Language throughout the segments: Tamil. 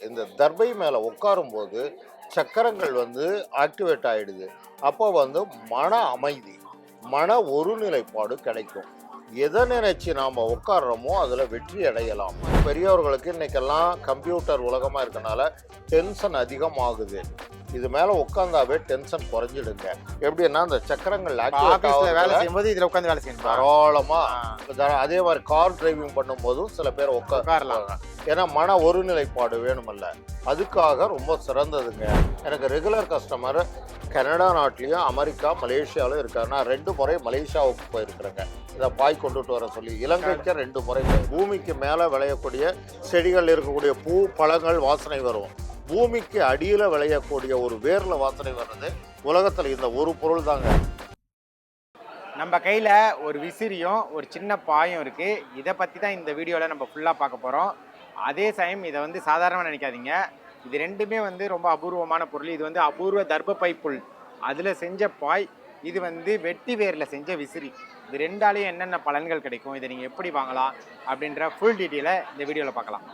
இந்த தர்பை மேலே உட்காரும்போது சக்கரங்கள் வந்து ஆக்டிவேட் ஆகிடுது. அப்போ வந்து மன அமைதி, மன ஒருநிலைப்பாடு கிடைக்கும். எதை நினைச்சு நாம் உட்காடுறோமோ அதில் வெற்றி அடையலாம். பெரியவர்களுக்கு இன்னைக்கெல்லாம் கம்ப்யூட்டர் உலகமாக இருக்கனால டென்ஷன் அதிகமாகுது. இது மேலே உட்காந்தாவே டென்ஷன் குறைஞ்சிடுங்க. எப்படின்னா அந்த சக்கரங்கள் வேலை செய்யும்போது இதில் உட்காந்து வேலை செய்யணும் தாராளமாக. அதே மாதிரி கார் டிரைவிங் பண்ணும்போதும் சில பேர் உட்காரலாம். ஏன்னா மன ஒருநிலைப்பாடு வேணுமல்ல, அதுக்காக ரொம்ப சிறந்ததுங்க. எனக்கு ரெகுலர் கஸ்டமர் கனடா நாட்டிலையும் அமெரிக்கா மலேசியாவிலும் இருக்காரு. நான் 2 முறை மலேசியாவுக்கு போயிருக்கிறேங்க இதை பாய் கொண்டுட்டு வர சொல்லி. இலங்கைக்கு 2 முறை. பூமிக்கு மேலே விளையக்கூடிய செடிகள் இருக்கக்கூடிய பூ பழங்கள் வாசனை வரும். பூமிக்கு அடியில் விளையக்கூடிய ஒரு வேரில் வாசனை வர்றது உலகத்தில் இந்த ஒரு பொருள் தாங்க. நம்ம கையில் ஒரு விசிறியும் ஒரு சின்ன பாயும் இருக்குது. இதை பற்றி தான் இந்த வீடியோவில் நம்ம ஃபுல்லாக பார்க்க போகிறோம். அதே சமயம் இதை வந்து சாதாரணமாக நினைக்காதீங்க. இது ரெண்டுமே வந்து ரொம்ப அபூர்வமான பொருள். இது வந்து அபூர்வ தர்பப்பை புல் அதில் செஞ்ச பாய், இது வந்து வெட்டி வேரில் செஞ்ச விசிறி. இது ரெண்டாலேயும் என்னென்ன பலன்கள் கிடைக்கும், இதை நீங்கள் எப்படி வாங்கலாம் அப்படின்ற ஃபுல் டீட்டெயிலை இந்த வீடியோவில் பார்க்கலாம்.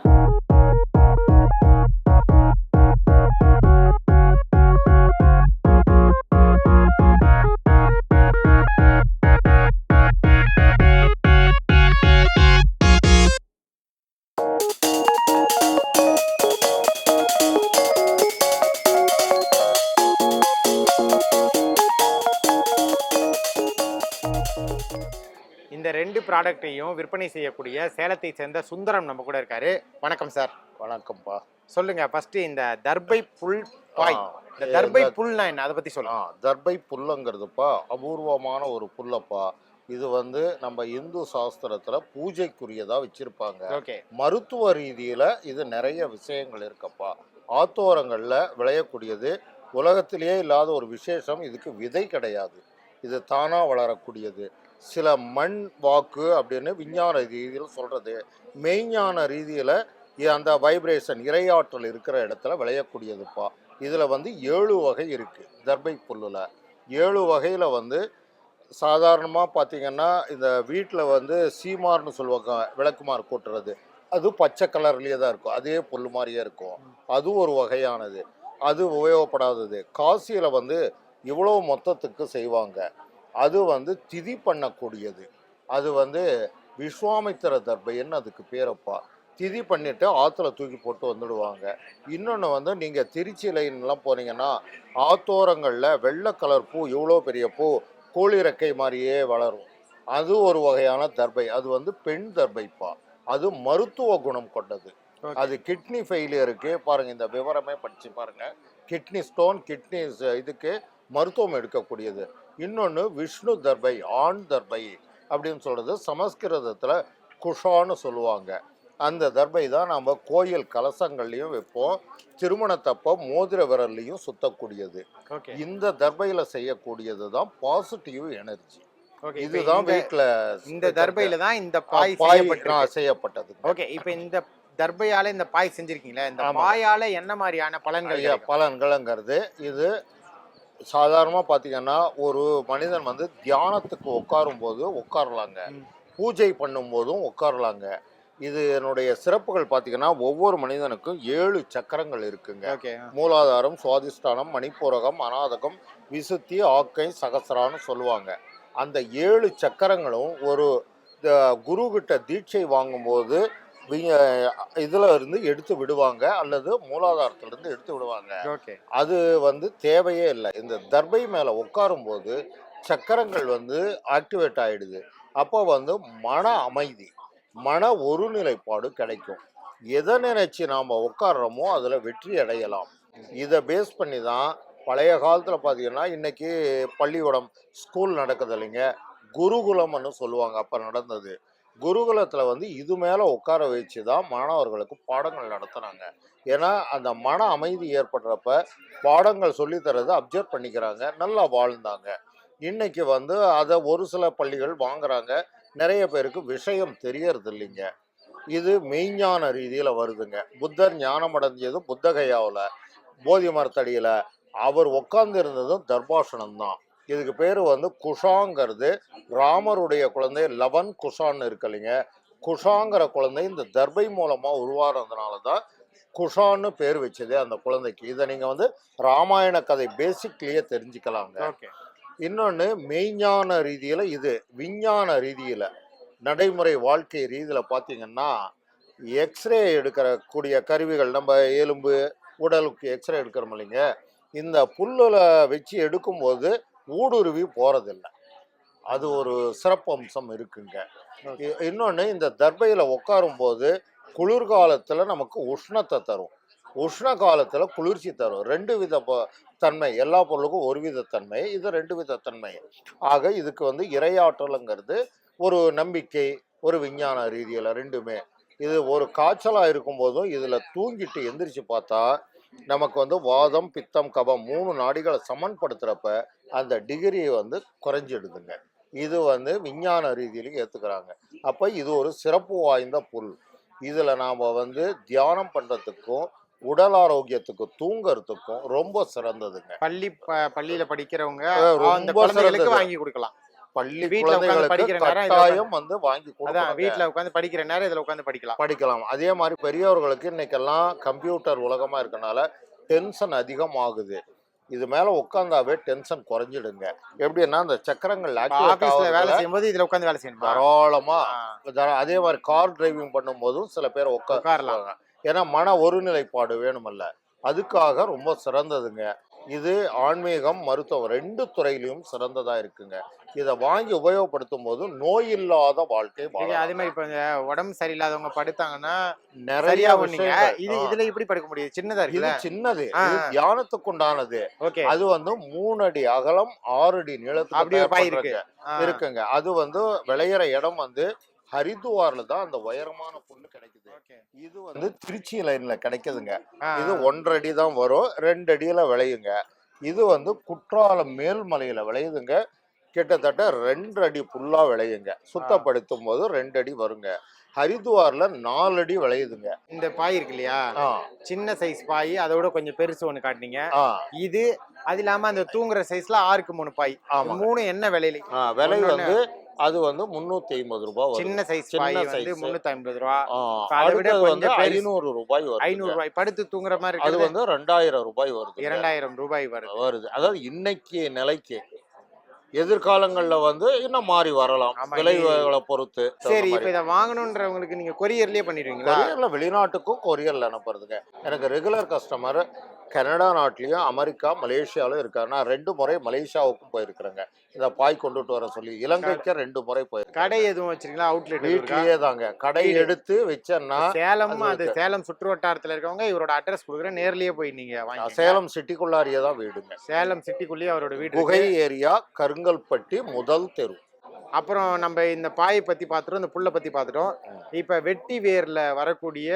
இந்த 2 ப்ராடக்ட்டையும் விற்பனை செய்யக்கூடிய சேலத்தை சேர்ந்த சுந்தரம் நம்ம கூட இருக்காரு. வணக்கம் சார். வணக்கம்ப்பா. சொல்லுங்க, ஃபர்ஸ்ட் இந்த தர்பை புல் பாய், இந்த தர்பை புல்னா என்ன, அதை பத்தி சொல்லுங்க. தர்பை புல்லுங்கிறதுப்பா அபூர்வமான ஒரு புல்லப்பா. இது வந்து நம்ம இந்து சாஸ்திரத்துல பூஜைக்குரியதா வச்சிருப்பாங்க. மருத்துவ ரீதியில இது நிறைய விஷயங்கள் இருக்கப்பா. ஆத்தோரங்கள்ல விளையக்கூடியது. உலகத்திலேயே இல்லாத ஒரு விசேஷம், இதுக்கு விதை கிடையாது. இது தானா வளரக்கூடியது. சில மண் வாக்கு அப்படின்னு விஞ்ஞான ரீதியில் சொல்கிறது. மெய்ஞான ரீதியில் அந்த வைப்ரேஷன் இறையாற்றல் இருக்கிற இடத்துல விளையக்கூடியதுப்பா. இதில் வந்து 7 வகை இருக்குது தர்பை புல்லில். 7 வகையில் வந்து சாதாரணமாக பார்த்திங்கன்னா இந்த வீட்டில் வந்து சீமார்னு சொல்லுவாங்க, விளக்குமார் கூட்டுறது. அது பச்சை கலர்லேயே தான் இருக்கும், அதே புல் மாதிரியே இருக்கும். அது ஒரு வகையானது, அது உபயோகப்படாதது. காசியில் வந்து இவ்வளோ மொத்தத்துக்கு செய்வாங்க. அது வந்து திதி பண்ணக்கூடியது. அது வந்து விஸ்வாமித்திர தர்பைன்னு அதுக்கு பேரப்பா. திதி பண்ணிவிட்டு ஆற்றுல தூக்கி போட்டு வந்துடுவாங்க. இன்னொன்று வந்து நீங்கள் திருச்சி லைன்லாம் போனீங்கன்னா ஆத்தோரங்களில் வெள்ளை கலர் பூ, இவ்வளோ பெரிய பூ, கோழிறக்கை மாதிரியே வளரும். அது ஒரு வகையான தர்பை. அது வந்து பெண் தர்பைப்பா. அது மருத்துவ குணம் கொண்டது. அது கிட்னி ஃபெயிலியருக்கு பாருங்கள், இந்த விவரமே படித்து பாருங்கள். கிட்னி ஸ்டோன், கிட்னி இதுக்கு மருத்துவம் எடுக்கக்கூடியது. இன்னொன்று விஷ்ணு தர்பை, ஆண் தர்பை அப்படின்னு சொல்கிறது. சமஸ்கிருதத்தில் குஷான்னு சொல்லுவாங்க. அந்த தர்பை தான் நம்ம கோயில் கலசங்கள்லையும் வைப்போம், திருமணத்தப்போ மோதிர விரல்லையும் சுத்தக்கூடியது. இந்த தர்பையில் செய்யக்கூடியது தான் பாசிட்டிவ் எனர்ஜி. இதுதான் வீட்டில் இந்த தர்பையில தான் இந்த பாய் செய்யப்பட்டது. ஓகே, இப்போ இந்த தர்பையால இந்த பாய் செஞ்சிருக்கீங்களா? இந்த பாயால என்ன மாதிரியான பலன்கள்ங்கிறது இது சாதாரணமாக பார்த்தீங்கன்னா ஒரு மனிதன் வந்து தியானத்துக்கு உட்காரும்போது உட்காரலாங்க, பூஜை பண்ணும்போதும் உட்காரலாங்க. இது என்னுடைய சிறப்புகள் பார்த்தீங்கன்னா ஒவ்வொரு மனிதனுக்கும் 7 சக்கரங்கள் இருக்குங்க. மூலாதாரம், சுவாதிஷ்டானம், மணிப்பூரகம், அநாதகம், விசுத்தி, ஆக்கை, சகசரான்னு சொல்லுவாங்க. அந்த 7 சக்கரங்களும் ஒரு குரு கிட்ட தீட்சை வாங்கும்போது இதில் இருந்து எடுத்து விடுவாங்க, அல்லது மூலாதாரத்திலிருந்து எடுத்து விடுவாங்க. அது வந்து தேவையே இல்லை. இந்த தர்பை மேலே உட்காரும்போது சக்கரங்கள் வந்து ஆக்டிவேட் ஆகிடுது. அப்போ வந்து மன அமைதி, மன ஒருநிலைப்பாடு கிடைக்கும். எதை நினைச்சு நாம் உட்காடுறோமோ அதில் வெற்றி அடையலாம். இதை பேஸ் பண்ணி தான் பழைய காலத்தில் பார்த்தீங்கன்னா இன்னைக்கு பள்ளிக்கூடம், ஸ்கூல் நடக்குது இல்லைங்க, குருகுலம்னு சொல்லுவாங்க. அப்போ நடந்தது குருகுலத்தில் வந்து இது மேலே உட்கார வச்சு தான் மாணவர்களுக்கு பாடங்கள் நடத்துனாங்க. ஏன்னா அந்த மன அமைதி ஏற்படுறப்ப பாடங்கள் சொல்லித்தரது அப்சர்வ் பண்ணிக்கிறாங்க, நல்லா வாழ்ந்தாங்க. இன்னைக்கு வந்து அதை ஒரு சில பள்ளிகள் வாங்குறாங்க, நிறைய பேருக்கு விஷயம் தெரியறது இல்லைங்க. இது மெய்ஞான ரீதியில் வருதுங்க. புத்தர் ஞானம் அடைஞ்சது புத்தகையாவில் போதி மரத்தடியில். அவர் உட்கார்ந்து இருந்ததும் தர்பாசனம் தான். இதுக்கு பேர் வந்து குஷாங்கிறது. ராமருடைய குழந்தை லவன் குஷான்னு இருக்கு இல்லைங்க, குஷாங்கிற குழந்தை இந்த தர்பை மூலமாக உருவாகிறதுனால தான் குஷான்னு பேர் வச்சது அந்த குழந்தைக்கு. இதை நீங்கள் வந்து ராமாயண கதை பேசிக்லேயே தெரிஞ்சுக்கலாங்க. இன்னொன்று மெய்ஞான ரீதியில், இது விஞ்ஞான ரீதியில் நடைமுறை வாழ்க்கை ரீதியில் பார்த்தீங்கன்னா எக்ஸ்ரே எடுக்கக்கூடிய கருவிகள், நம்ம எலும்பு உடலுக்கு எக்ஸ்ரே எடுக்கிறோம் இல்லைங்க, இந்த புல்லில் வச்சு எடுக்கும்போது ஊடுருவி போகிறதில்லை. அது ஒரு சிறப்பம்சம் இருக்குங்க. இன்னொன்று, இந்த தர்பையில் உட்காரும் போது குளிர்காலத்தில் நமக்கு உஷ்ணத்தை தரும், உஷ்ண காலத்தில் குளிர்ச்சி தரும். 2 வித தன்மை, எல்லா பொருளுக்கும் ஒரு வித தன்மை, இது 2 வித தன்மை. ஆக இதுக்கு வந்து இறையாற்றலுங்கிறது ஒரு நம்பிக்கை, ஒரு விஞ்ஞான ரீதியில் ரெண்டுமே. இது ஒரு காய்ச்சலாக இருக்கும்போதும் இதில் தூங்கிட்டு எந்திரிச்சு பார்த்தா நமக்கு வந்து வாதம் பித்தம் கபம் 3 நாடிகளை சமன்படுத்துகிறப்ப அந்த டிகிரியை வந்து குறைஞ்சிடுதுங்க. இது வந்து விஞ்ஞான ரீதியிலையும் ஏற்றுக்கிறாங்க. அப்போ இது ஒரு சிறப்பு வாய்ந்த புல். இதில் நாம் வந்து தியானம் பண்ணுறதுக்கும் உடல் ஆரோக்கியத்துக்கு தூங்கறதுக்கும் ரொம்ப சிறந்ததுங்க. பள்ளியில் படிக்கிறவங்க ரொம்ப சிறந்தது. வாங்கி கொடுக்கலாம். பள்ளி குழந்தைகளுக்கு கட்டாயம் வந்து வாங்கி கொடுக்கலாம். வீட்டில் உட்காந்து படிக்கிற நேரம் இதில் உட்காந்து படிக்கலாம். அதே மாதிரி பெரியவர்களுக்கு இன்னைக்கெல்லாம் கம்ப்யூட்டர் உலகமாக இருக்கனால டென்ஷன் அதிகமாகுது. இது மேலே உட்காந்தாவே டென்ஷன் குறைஞ்சிடுங்க. எப்படின்னா அந்த சக்கரங்கள் வேலை செய்யும்போது இதில் உட்காந்து வேலை செய்யணும் தாராளமா. அதே மாதிரி கார் டிரைவிங் பண்ணும்போதும் சில பேர் உட்காரலாம். ஏன்னா மன ஒருநிலைப்பாடு வேணுமல்ல, அதுக்காக ரொம்ப சிறந்ததுங்க. இது ஆன்மீகம் மருத்துவம் 2 துறையிலையும் சிறந்ததா இருக்குங்க. இதை வாங்கி உபயோகப்படுத்தும் போது நோய் இல்லாத வாழ்க்கை. அதே மாதிரி இப்ப உடம்பு சரியில்லாதவங்க படுத்தாங்கன்னா நிறைய இதுல இப்படி படுக்க முடியாது, சின்னதா இருக்கு. இது சின்னது, இது தியானத்துக்கு உண்டானது. அது வந்து 3 அடி அகலம் 6 அடி நீளத்துக்கு இருக்குங்க. அது வந்து விளையிற இடம் வந்து ஹரித்துவார்ல தான் அந்த உயரமான புல்லு கிடைக்குது. இது வந்து திருச்சி லைன்ல கிடைக்குதுங்க. இது 1.5 அடி தான் வரும், 2 அடியில விளையுங்க. இது வந்து குற்றாலம் மேல்மலையில விளையுதுங்க. கிட்டத்தட்ட 2 அடி புல்லா விளையுங்க. சுத்தப்படுத்தும் போது 2 அடி வருங்க. ஹரித்துவார்ல 4 அடி விளையுதுங்க. இந்த பாய் இருக்கு இல்லையா, சின்ன சைஸ் பாய், அதோட கொஞ்சம் பெருசு ஒண்ணு காட்டினீங்க. இது அது இல்லாம அந்த தூங்குற சைஸ்ல 6க்கு 3 பாய். 3 என்ன விலையில? விலை வந்து அது வந்து 350 ரூபாய். சின்ன சைஸ் பாய் வந்து 350 ரூபாய். அதை விட வந்து 500 ரூபாய் வரும். 500 ரூபாய் படுத்து தூங்குற மாதிரி அது வந்து 2000 ரூபாய் வருது. 2000 ரூபாய் வருது. அதாவது இன்னைக்கு நிலைக்கு. எதிர்காலங்கள்ல வந்து இன்னும் மாறி வரலாம், விலைகளை பொறுத்து. சரி, இப்ப இதை வாங்கணும்ன்றவங்களுக்கு நீங்க கொரியர்லயே பண்ணிடுவீங்களா? கொரியர்ல வெளிநாட்டுக்கும் கொரியர்ல அனுப்புறதுங்க. எனக்கு ரெகுலர் கஸ்டமர் கனடா நாட்டிலையும் அமெரிக்கா மலேசியாவிலும் இருக்காரு. நான் 2 முறை மலேசியாவுக்கும் போயிருக்கிறேங்க. இந்த பாய் கொண்டுட்டு வர சொல்லி. இலங்கைக்கு 2 முறை போயிருக்கேன். கடை எதுவும் வச்சிருக்கீங்களா? அவுட்லெட் வீட்லயே தாங்க. கடை எடுத்து வச்சேன்னா சேலம் சுற்று வட்டாரத்துல இருக்கவங்க இவரோட அட்ரஸ் கொடுக்குறேன், நேர்லயே போய் நீங்க வாங்க. சேலம் சிட்டிக்குள்ளாரியே தான் வீடுங்க. சேலம் சிட்டிக்குள்ளேயே அவரோட வீடு. குகை ஏரியா, கருங்கல்பட்டி முதல் தெரு. அப்புறம் நம்ம இந்த பாயை பத்தி பார்த்துட்டோம், இந்த புல்லை பத்தி பார்த்துட்டோம். இப்ப வெட்டி வேர்ல வரக்கூடிய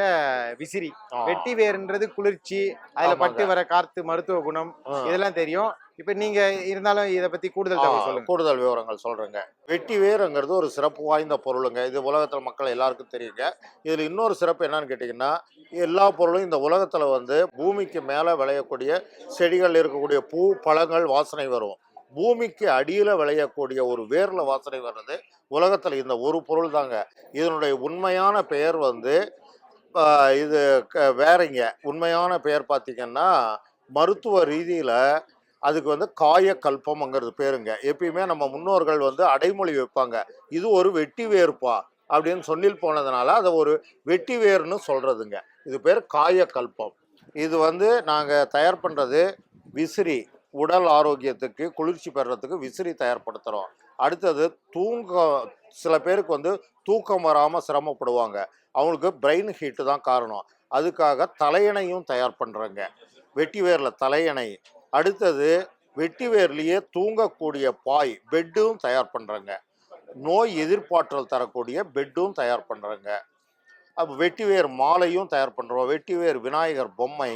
விசிறி. வெட்டி வேர்ன்றது குளிர்ச்சி, அதுல பட்டு வர காத்து, மருத்துவ குணம், இதெல்லாம் தெரியும். இப்ப நீங்க இருந்தாலும் இதை பத்தி கூடுதல் விவரங்கள் சொல்றேங்க. வெட்டி வேருங்கிறது ஒரு சிறப்பு வாய்ந்த பொருளுங்க. இது உலகத்துல மக்கள் எல்லாருக்கும் தெரியுங்க. இதுல இன்னொரு சிறப்பு என்னன்னு கேட்டீங்கன்னா, எல்லா பொருளும் இந்த உலகத்துல வந்து பூமிக்கு மேல விளையக்கூடிய செடிகள் இருக்கக்கூடிய பூ பழங்கள் வாசனை வரும். பூமிக்கு அடியில் விளையக்கூடிய ஒரு வேர்ல வாசனை வர்றது உலகத்தில் இந்த ஒரு பொருள் தாங்க. இதனுடைய உண்மையான பெயர் வந்து இது வேறங்க. உண்மையான பெயர் பார்த்தீங்கன்னா மருத்துவ ரீதியில் அதுக்கு வந்து காயக்கல்பம்ங்கிறது பேருங்க. எப்பயுமே நம்ம முன்னோர்கள் வந்து அடைமொழி வைப்பாங்க, இது ஒரு வெட்டி வேர்ப்பா அப்படின்னு சொல்லில் போனதுனால அதை ஒரு வெட்டி வேர்னு சொல்கிறதுங்க. இது பேர் காயக்கல்பம். இது வந்து நாங்கள் தயார் பண்ணுறது விசிறி. உடல் ஆரோக்கியத்துக்கு குளிர்ச்சி பெறறதுக்கு விசிறி தயார்படுத்துகிறோம். அடுத்தது சில பேருக்கு வந்து தூக்கம் வராமல் சிரமப்படுவாங்க, அவங்களுக்கு பிரெயின் ஹீட்டு தான் காரணம். அதுக்காக தலையணையும் தயார் பண்ணுறேங்க, வெட்டி வேரில் தலையணை. அடுத்தது வெட்டி வேர்லேயே தூங்கக்கூடிய பாய் பெட்டும் தயார் பண்ணுறேங்க. நோய் எதிர்ப்பாற்றல் தரக்கூடிய பெட்டும் தயார் பண்ணுறேங்க. அப்போ வெட்டி வேர் மாலையும் தயார் பண்ணுறோம். வெட்டி வேர் விநாயகர் பொம்மை,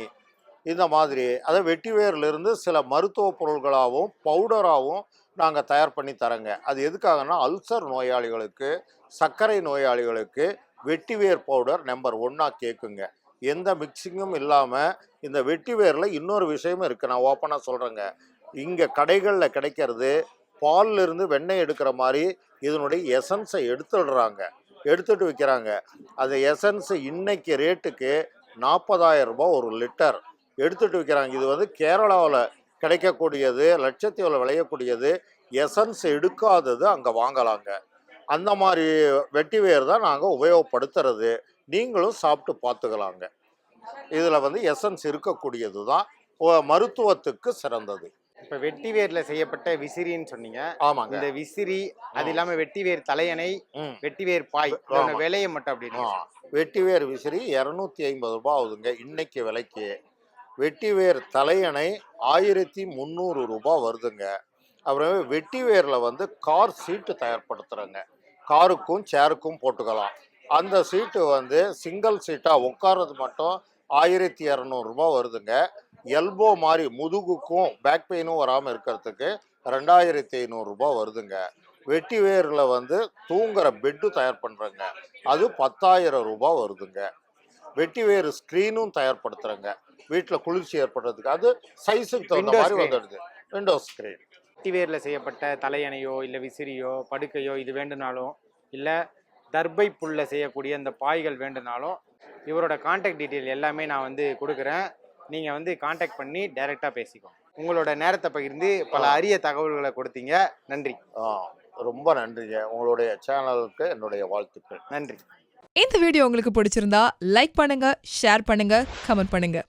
இந்த மாதிரி. அதை வெட்டி வேர்லேருந்து சில மருத்துவ பொருள்களாகவும் பவுடராகவும் நாங்கள் தயார் பண்ணி தரேங்க. அது எதுக்காகனா அல்சர் நோயாளிகளுக்கு, சர்க்கரை நோயாளிகளுக்கு வெட்டி வேர் பவுடர் நம்பர் 1 கேட்குங்க. எந்த மிக்சிங்கும் இல்லாமல். இந்த வெட்டி வேரில் இன்னொரு விஷயமும் இருக்குது, நான் ஓப்பனாக சொல்கிறேங்க. இங்கே கடைகளில் கிடைக்கிறது பாலிலிருந்து வெண்ணெய் எடுக்கிற மாதிரி இதனுடைய எசன்ஸை எடுத்துடுறாங்க, எடுத்துட்டு விற்கிறாங்க. அது எசன்ஸு இன்னைக்கு ரேட்டுக்கு 40,000 ரூபாய் ஒரு லிட்டர் எடுத்துட்டு விற்கிறாங்க. இது வந்து கேரளாவில் கிடைக்கக்கூடியது, லட்சத்தீவில் விளையக்கூடியது, எசன்ஸ் எடுக்காதது அங்கே வாங்கலாங்க. அந்த மாதிரி வெட்டி வேர் தான் நாங்கள் உபயோகப்படுத்துறது. நீங்களும் சாப்பிட்டு பார்த்துக்கலாங்க. இதில் வந்து எசன்ஸ் இருக்கக்கூடியது தான் மருத்துவத்துக்கு சிறந்தது. இப்போ வெட்டி வேர்ல செய்யப்பட்ட விசிறின்னு சொன்னீங்க. ஆமாங்க. இந்த விசிறி அது இல்லாம வெட்டி வேர் தலையணை, ம். வெட்டி வேர் பாய் இதோட விலையை மட்டும் அப்படின்னு வெட்டிவேர் விசிறி 250 ரூபாய் ஆகுதுங்க இன்னைக்கு விலைக்கு. வெட்டிவேர் தலையணை 1300 ரூபாய் வருதுங்க. அப்புறமே வெட்டிவேரில் வந்து கார் சீட்டு தயார்படுத்துகிறேங்க. காருக்கும் சேருக்கும் போட்டுக்கலாம். அந்த சீட்டு வந்து சிங்கிள் சீட்டாக உட்கார்றது மட்டும் 1200 ரூபாய் வருதுங்க. எல்போ மாதிரி முதுகுக்கும் பேக் பெயினும் வராமல் இருக்கிறதுக்கு 2500 ரூபாய் வருதுங்க. வெட்டிவேரில் வந்து தூங்குற பெட்டு தயார் பண்ணுறேங்க. அது 10,000 ரூபாய் வருதுங்க. வெட்டிவேர் ஸ்க்ரீனும் தயார்படுத்துகிறேங்க. வீட்டில் குளிர்ச்சி ஏற்படுறதுக்கு. அது சைஸுக்கு தகுந்த Window மாதிரி screen. வந்துடுது. Window screen. வெட்டி வேர்ல செய்யப்பட்ட தலையணையோ இல்லை விசிறியோ படுக்கையோ இது வேண்டுனாலும் இல்லை தர்பை புல்ல செய்யக்கூடிய இந்த பாய்கள் வேண்டுனாலும் இவரோட கான்டாக்ட் டீட்டெயில் எல்லாமே நான் வந்து கொடுக்குறேன். நீங்கள் வந்து கான்டாக்ட் பண்ணி டைரெக்டாக பேசிக்கோங்க. உங்களோட நேரத்தை பகிர்ந்து பல அரிய தகவல்களை கொடுத்தீங்க. நன்றி. ரொம்ப நன்றிங்க. உங்களுடைய சேனலுக்கு என்னுடைய வாழ்த்துக்கள். நன்றி. இந்த வீடியோ உங்களுக்கு பிடிச்சிருந்தா லைக் பண்ணுங்க, ஷேர் பண்ணுங்க, கமெண்ட் பண்ணுங்க.